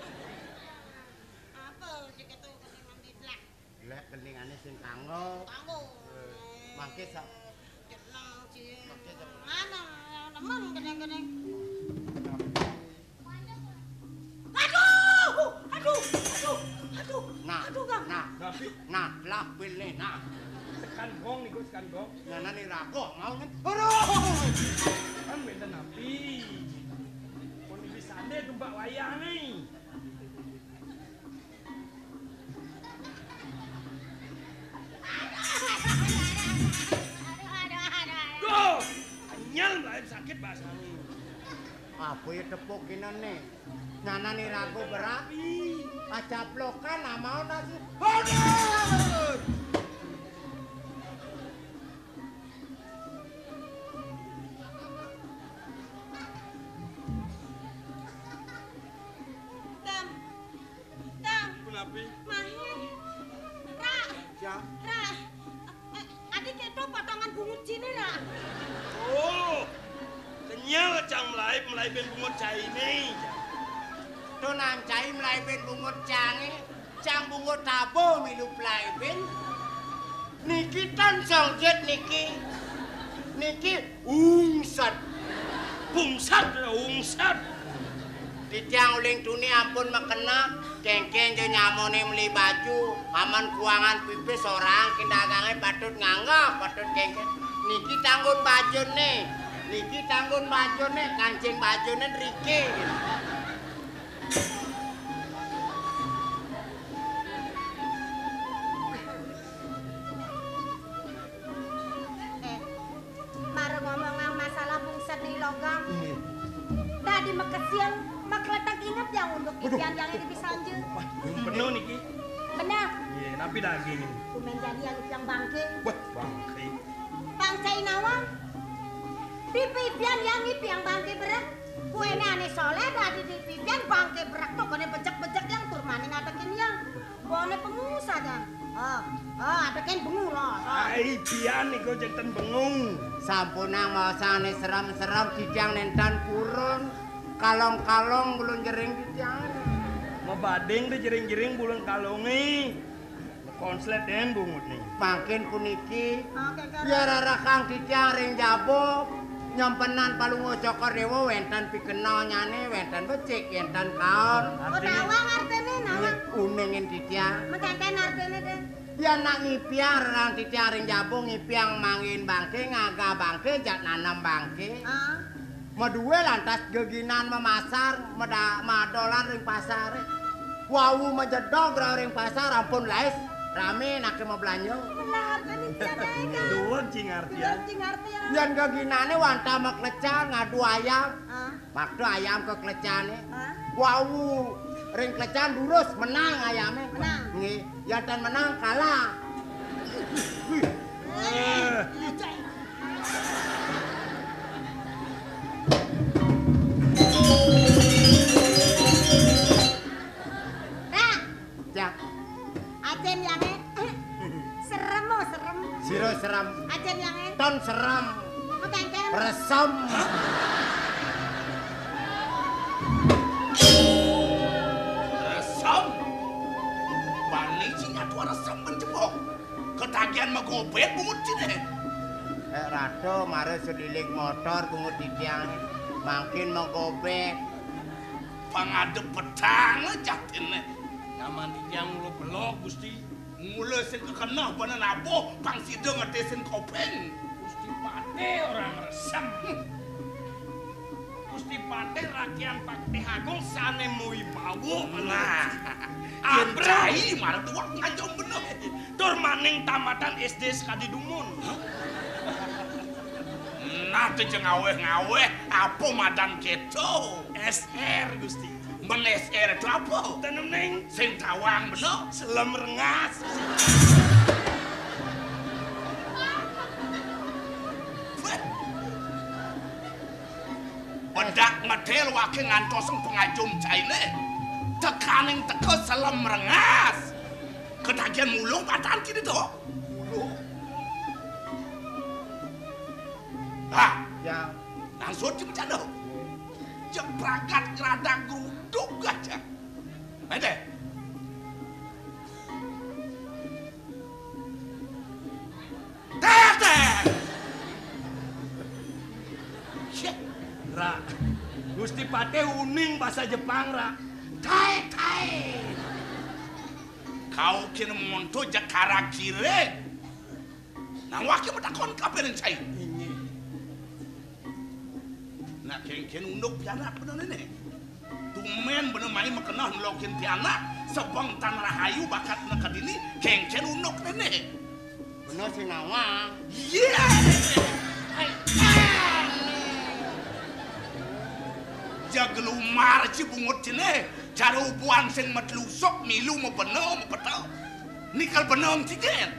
Apa jika tu keningan di belak.
Lek keningane sing kanggo.
Tanggo.
Mangke sak.
Jenang cie. Mana teman gedeng-gedeng. Aduh.
Nah,
Bang.
Tapi
nah, lah pilih nah.
tekan gong nih, tekan gong.
Nana nih rago mau nih. Aduh.
Kan beda napi. Kondisi sande tumbak wayang nih. Go! Anyal mbak sakit bahasa nih.
Apa ya tepuk ini nih? Nana nih rago berapi. Acaplokan lah mau nasi. Aduh.
Dam.
Kenapa?
Mahir. Ra.
Ya.
Ra. Adik itu potongan bungut sini, Ra.
Oh, kenyal cang melai ben bungut cai ini.
Tu nancai mulai ben bungut cange. Cang bungut tabo milu mulai ben. Niki tan songjet niki. Niki ungsat.
Bungsat, ungsat.
Titiang uling tuni ampun mekena, kengken jo nyamone meli baju, aman kuangan pipis orang kindagange patut nganggap, patut kengken. Niki tanggun bajone, kancing bajone nriki.
Mare ngomong masalah bungset nih logam. Tadi mekesiang makletak inget yang untuk ikan yang ini bisa anjir.
Wah, penuh niki.
Benar.
Iya, napi daging ini.
Kumen jadi yang bangke.
Wah, bangke.
Bangsa inawang. Pipian yang yang bangke berak. Kue ini aneh soleh dari di pipian bangke berak tuh kone bejek-bejek yang turmani ngadekin yang. Bone pengusaha kan. Ada kan bengu loh.
Ai, pian niku jekten bengung.
Sampunang maosane serem-serem Titiang nentan purun. Kalong-kalong bulun jering Titiang.
Mebading deh jering-jering bulan kalongi. Konslet den bungut nih.
Makin puniki. Biar Kang Titiang ring jabok. Nyampenan palungo cokor dewa wenten pikena nyane wenten becik wenten kaon.
Nawang artene nawang.
Uningin Titiang.
Mengkenten artene deh.
Ya nak ngipiang rang Titiang ring jabok ngipiang mangin bangke ngaga bangke jak nanam bangke. Medue lantas geginan memasar madolan ring pasar. Wawu menjedog ring pasar ampun lais rame nak mau belanja.
Benar artene tiada kan.
Dua cing artian.
Yan geginane wanta maklecan ngadu ayam. Waktu ayam ke klecane. Wawu ring klecan durus menang ayamnya.
Menang.
Nggih, yantan menang kalah. Jak,
Ajen yang serem.
siro serem.
Ajen yang
Ton serem.
mengkenten.
Resem.
Resem. Bani sing atuh resem menjebok. Ketagihan megobet bungut cine.
Rado mare sedilik motor bungut Titiang. Makin megobek.
Pangadep pedang jatine.
Nyaman Titiang lu belok Gusti.
Mula sing kekenah bana nabuh pang sida ngedesin kopeng.
Gusti Pate orang resem. Gusti Pate rakyat Pakti Agung sane mui bawu.
Nah,
Abra.
Jai marah tuak ngajong bener.
Tur maning tamatan SD sekadi dumun.
Nah, tuh ngaweh-ngaweh apa madan keto.
SR Gusti.
Menes itu apa?
Tenem neng
Sing tawang bener.
selem rengas.
Bedak ngedel wake ngantoseng pengajum caine. Tekaning teke selem rengas. Ketagihan mulung patan kini toh. Mulung. Hah,
Ya,
langsung cemcano. Jek berangkat ngeradak geruduk aja. Mede. Tete.
Ra. Gusti Pate uning bahasa Jepang ra.
Tai. Kau kena monto jakara kire. Nang wakil betakon kapan yang cai. Nak kengken unduk pianak bener ini. Tumen bener main mekenah ngelokin pianak. Sebang tan rahayu bakat nekad ini. Kengken unduk nenek.
bener sing nawang.
Iya. Jagelumar cibungut cine. Cara upuan sing metlusok milu mau bener mau betul. Nikal bener cigen.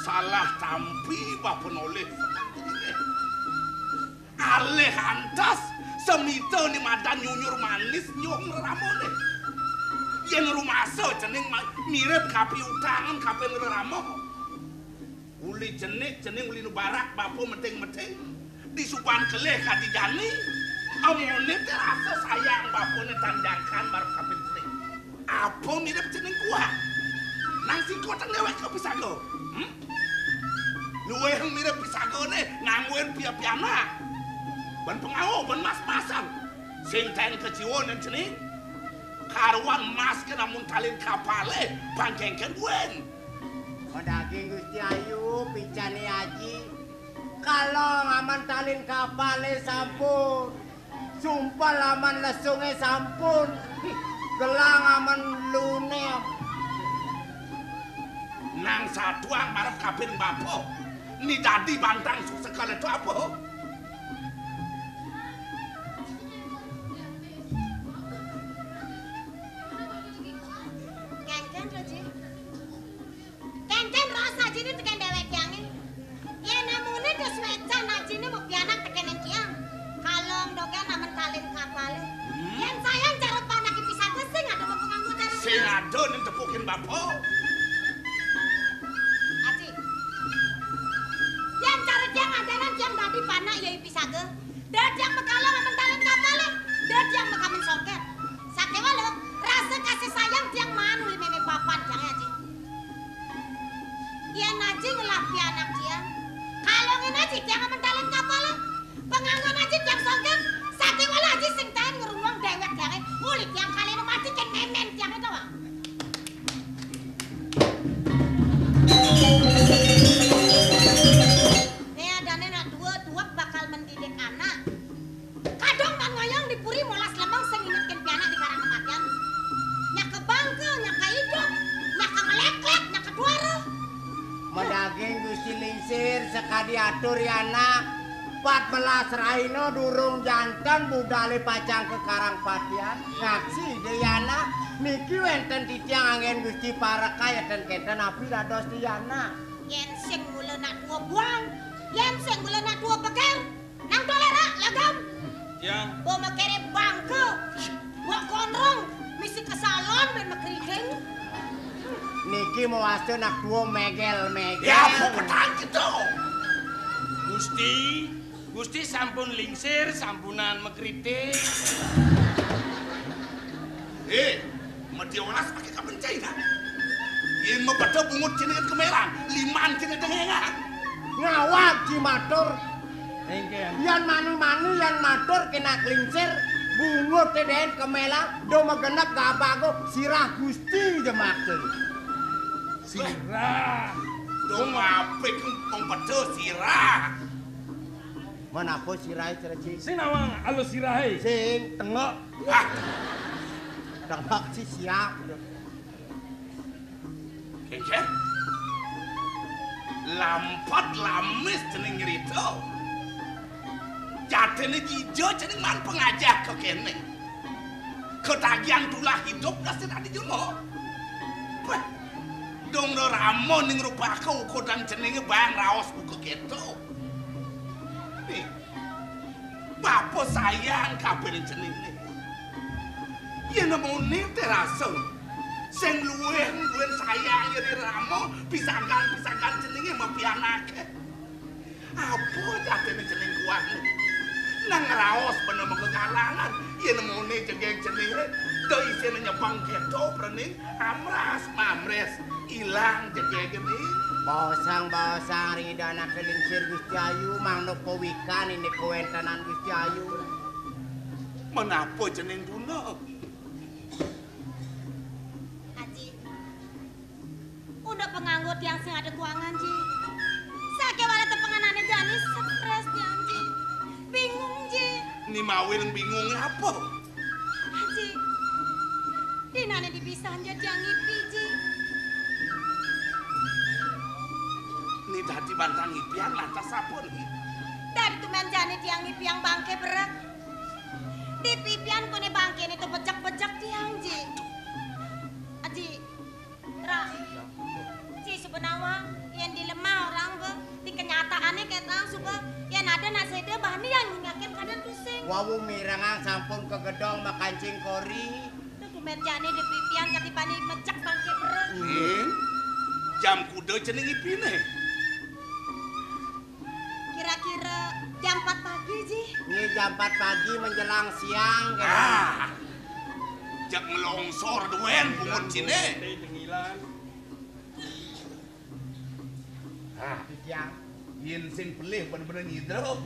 Salah tampi bah penulis. Alih hantas semita ni madan nyunyur manis nyong ramone. Yen rumah so cening mirip kapi utangan kapi ngeramo. Uli cening uli nu barak bapo meteng-meteng. Di supan keleh kati jani. Amone terasa sayang bapone tanjakan marep kaping cening. Apa mirip jeneng kuah? Nang si koteng dewek ke pisago. Luwih mirip pisagone ngangguin pia-piana. Ban pengawo ban mas-masan. Sing ten keciwonen cening. Karuan mas ke namun talin kapale bangkengken wen.
Daging Gusti Ayu picane Haji. Kalau ngaman talin kapale sampun. Sumpah laman lesunge sampun. Gelang aman lune.
Nang saduang marep kaping bapo. Ni dadi bantang sekali itu apa?
Kengken Roji. Kengken rasa jini tekan dewek yangi. Ya namune dos wecan ajine mau pianak tekenen kiang. Kalong dogen namen talin kapale. Yen sayang cara panak pisah sing ada mau penganggo cara.
Sing ado ning tepukin bapo.
Aci. Yen cara kiang adanan kiang dadi panak ya pisage. Dat yang mekalong namen talin kapale. Dat yang mekamen songket. Sakewa lo rasa kasih sayang tiang manu li meme papan jangan Aci. Yen Aji ngelapi anak dia. Kalongin Aji tiang namen talin kapale. Penganggon Aji tiang songket. Sakewa lo Aji sing tahan ngeruang dewek jangan. Mulik tiang kali nu mati ken memen tiang itu wah. Nih ada nenek dua bakal mendidik anak. Kadang kan ngoyong dipuri molas lemang sing ingetkeun pianak di karang kematian. Nya ke bangke, nya ka hidup, nya ka melek-lek, nya ka duara.
Medaging Gusti Lingsir sekadi atur anak 14 raino durung jantan budale pacang ke karang patian ngaksi Deyana niki wenten titiang angin Gusti Parekay dan kenten api dados Diana.
Yen sing mulena dua buang, yen sing mulena dua beker. Nang dolera lagam.
Yang
Bo makere bangke. Bo konrong misi ke salon ben makrigeng.
Niki mau asu nak dua megel-megel.
Ya apa petang gitu.
Gusti sampun lingsir, sampunan mekritik.
Mediolas pakai kapencai dah. Yen mebeda bungut jenengan kemelang, liman jenengan dengengan.
Ngawak Cimatur.
Engken.
Yan mani-mani yan matur kena klingsir bungut den kemelang do megenep gabago sirah Gusti jemakeun.
Sirah.
Dong apik wong beda sirah.
Menapa sirah cereci?
Sing nawang alus sirahe.
Sing tengok
Ah,
tengok si siap.
kengken. Lampat lamis jeneng nyerita. Jatene jijo jeneng man pengajak ke kene. Ketagihan tulah hidup kasih tadi jumo. Wah, dong no ramon ning rupaku kodang jenenge bang raos buku keto. Nih, bapak sayang kabeh jeneng nih. Yen nemone terasa. Sing luwih duwen sayang yen ramo pisakan jenenge mapianake. Apa jatene jeneng kuat? Nang raos bener kekalangan yen nemone jenenge do isine nyepang keto prening amras mamres ilang jegegene.
Bosang-bosang ridana kelingsir Gusti Ayu manuk pewikan ini kuwentenan Gusti Ayu.
Menapa jeneng duna?
Aji. Udah penganggut yang sing ada kuangan Ji. Sake wala tepenganane jani stres Ji. Bingung Ji.
Ni mawin bingung apa?
Haji, dinane dipisah jadi yang ngipi, Ji.
Ni dadi bantang ipian lantas sapun.
Dari tumen jani tiang ngipi yang bangke berat. Di pipian kone bangke ini tuh bejak-bejak tiang, Ji. Aji, Ra, Ji sebenarnya yang dilemah orang be, di kenyataannya kata suka yang ada nasida bahani yang ngingakin kadang pusing.
Wawu mirangang sampun ke gedong makancing kori.
Tuh tumen jani di pipian katipani mecak bangke berat.
Jam kuda jeneng ipine.
Kira-kira jam 4 pagi, Ji.
Ini jam 4 pagi menjelang siang.
Jak melongsor duen pungut cine.
Yang
Yin sing pelih bener-bener nyidro.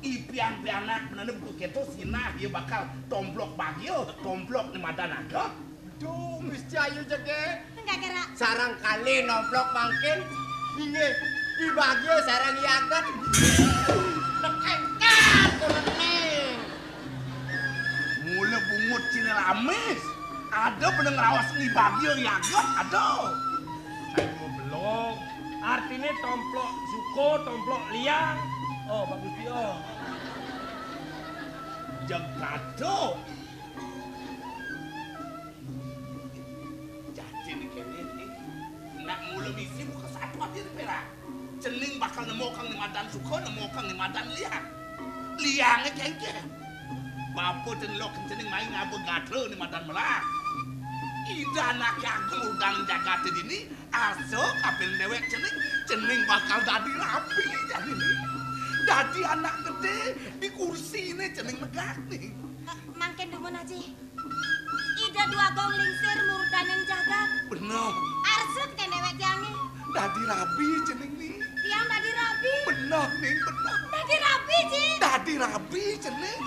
Ipian pianak bener buku keto sinah dia bakal tomplok bagio, tomplok ni madan ada.
Duh, mesti ayu jege.
Enggak kira.
Sarang kali nomplok mangkin. Ini di bagio sarang iagat. Nekengkat kuning.
Mula bungut cine lamis. Ada bener ngelawas ni bagio iagat, ada.
Ayo belum. Artinya tomplok suko, tomplok liang. Oh, bagus Pio.
Jagado. Jadi ni kene ni nak mula misi buka satu aja di perak. Cening bakal nemu kang ni madan suko, nemu kang ni madan liang. Liangnya kengke. Bapa dan lo cening main ngapa gado ni madan melak. Ida nak agung udang jagat ini asok apel dewek cening bakal dadi rapi jadi ni. Dadi anak gede di kursi ini cening megak nih.
Mangken dumun aji. Ida dua gong lingsir murdanin jagat.
Bener.
Arsut kan dewek tiangi.
Dadi rabi cening nih.
Tiang tadi rabi.
Bener nih bener.
Tadi rabi, Ci.
Dadi rabi cening.